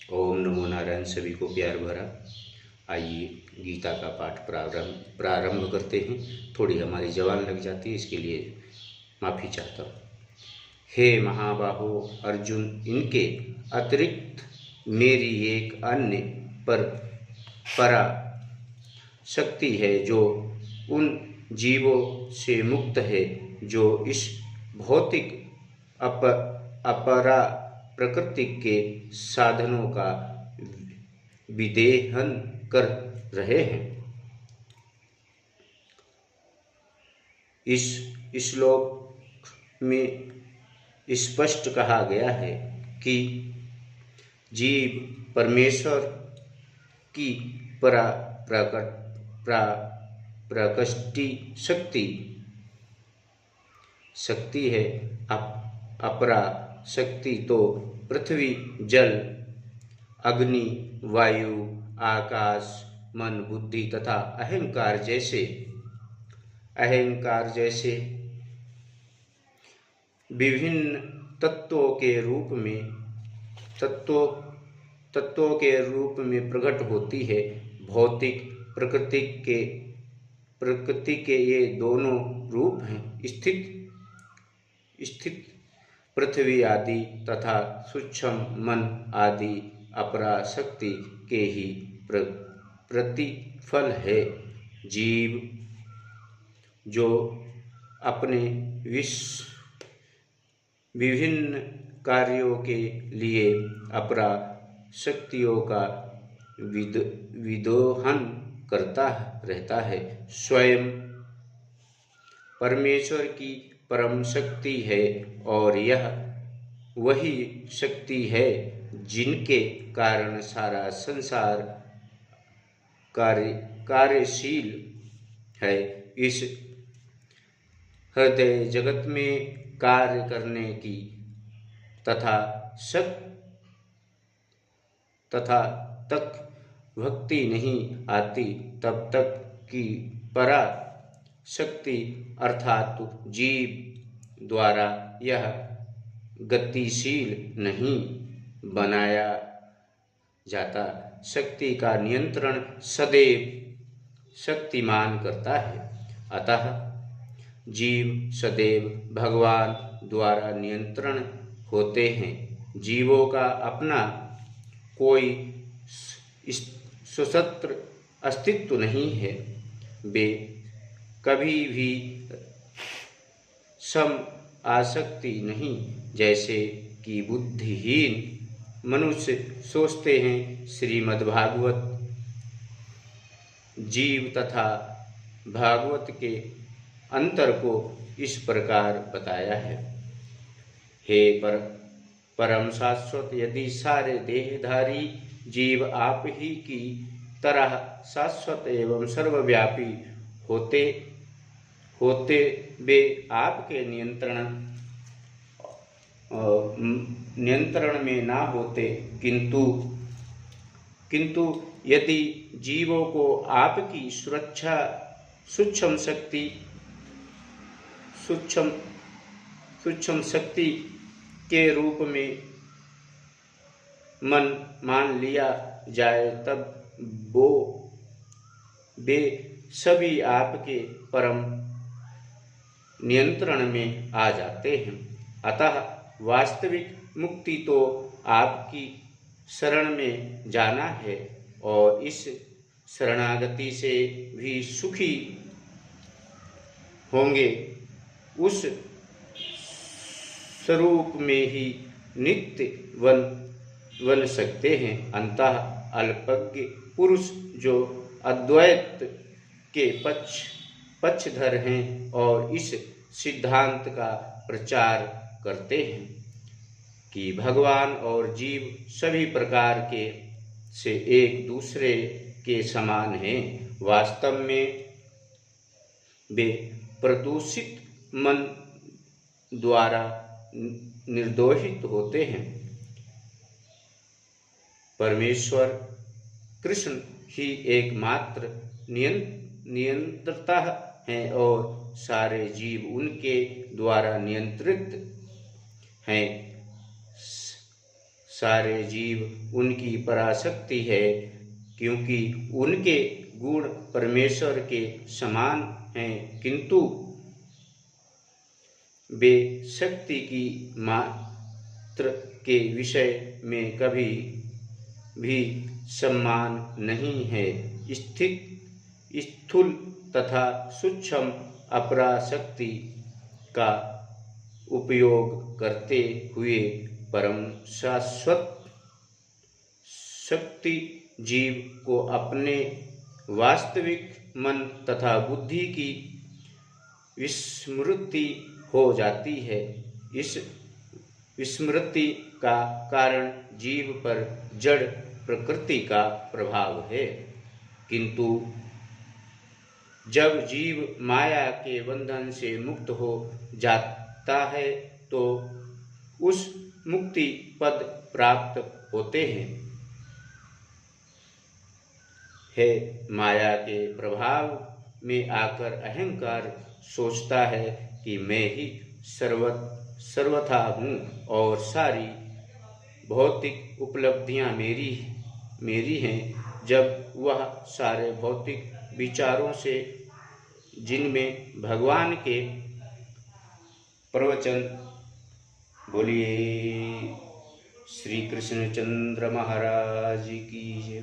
ओम नमो नारायण। सभी को प्यार भरा। आइए गीता का पाठ प्रारंभ करते हैं। थोड़ी हमारी जबान लग जाती है, इसके लिए माफ़ी चाहता हूँ। हे महाबाहो अर्जुन, इनके अतिरिक्त मेरी एक अन्य पर परा शक्ति है जो उन जीवों से मुक्त है जो इस भौतिक अपरा प्रकृति के साधनों का विदेहन कर रहे हैं। इस श्लोक में स्पष्ट कहा गया है कि जीव परमेश्वर की प्रकृष्टि शक्ति है। अपरा शक्ति तो पृथ्वी, जल, अग्नि, वायु, आकाश, मन, बुद्धि तथा अहंकार जैसे विभिन्न तत्वों के रूप में प्रकट होती है। भौतिक प्रकृति के ये दोनों रूप हैं, स्थित पृथ्वी आदि तथा सूक्ष्म मन आदि अपरा शक्ति के ही प्रतिफल है। जीव जो अपने विभिन्न कार्यों के लिए अपरा शक्तियों का विदोहन करता रहता है, स्वयं परमेश्वर की परम शक्ति है और यह वही शक्ति है जिनके कारण सारा संसार कार्यशील है। इस हृदय जगत में कार्य करने की तथा तक भक्ति नहीं आती तब तक कि परा शक्ति अर्थात जीव द्वारा यह गतिशील नहीं बनाया जाता। शक्ति का नियंत्रण सदैव शक्तिमान करता है, अतः जीव सदैव भगवान द्वारा नियंत्रण होते हैं। जीवों का अपना कोई स्वतंत्र अस्तित्व नहीं है। वे कभी भी सम आसक्ति नहीं, जैसे कि बुद्धिहीन मनुष्य सोचते हैं। श्रीमद्भागवत जीव तथा भागवत के अंतर को इस प्रकार बताया है। हे परम शाश्वत, यदि सारे देहधारी जीव आप ही की तरह शाश्वत एवं सर्वव्यापी होते वे आपके नियंत्रण में ना होते, किंतु यदि जीवों को आपकी सुरक्षा सूक्ष्म शक्ति के रूप में मान लिया जाए, तब वे सभी आपके परम नियंत्रण में आ जाते हैं। अतः वास्तविक मुक्ति तो आपकी शरण में जाना है और इस शरणागति से भी सुखी होंगे। उस स्वरूप में ही नित्य बन सकते हैं। अंततः अल्पज्ञ पुरुष जो अद्वैत के पक्षधर हैं और इस सिद्धांत का प्रचार करते हैं कि भगवान और जीव सभी प्रकार से एक दूसरे के समान हैं, वास्तव में वे प्रदूषित मन द्वारा निर्दोषित होते हैं। परमेश्वर कृष्ण ही एकमात्र नियंत्रता हैं और सारे जीव उनके द्वारा नियंत्रित हैं। सारे जीव उनकी पराशक्ति है, क्योंकि उनके गुण परमेश्वर के समान हैं, किंतु वे शक्ति की मात्र के विषय में कभी भी समान नहीं है। स्थूल तथा सूक्ष्म अपराशक्ति का उपयोग करते हुए परम शाश्वत शक्ति जीव को अपने वास्तविक मन तथा बुद्धि की विस्मृति हो जाती है। इस विस्मृति का कारण जीव पर जड़ प्रकृति का प्रभाव है, किंतु जब जीव माया के बंधन से मुक्त हो जाता है तो उस मुक्ति पद प्राप्त होते हैं। है माया के प्रभाव में आकर अहंकार सोचता है कि मैं ही सर्वथा हूँ और सारी भौतिक उपलब्धियाँ मेरी हैं, जब वह सारे भौतिक विचारों से, जिनमें भगवान के प्रवचन, बोलिए श्री कृष्णचंद्र महाराज की जय।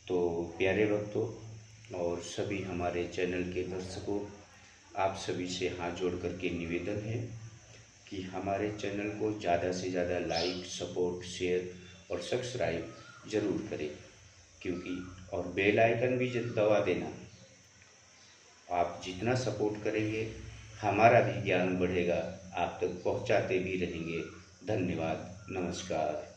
तो प्यारे भक्तों और सभी हमारे चैनल के दर्शकों, आप सभी से हाथ जोड़ करके निवेदन है कि हमारे चैनल को ज़्यादा से ज़्यादा लाइक, सपोर्ट, शेयर और सब्सक्राइब ज़रूर करें, क्योंकि और बेल आइकन भी दबा देना। आप जितना सपोर्ट करेंगे हमारा भी ज्ञान बढ़ेगा, आप तक पहुंचाते भी रहेंगे। धन्यवाद, नमस्कार।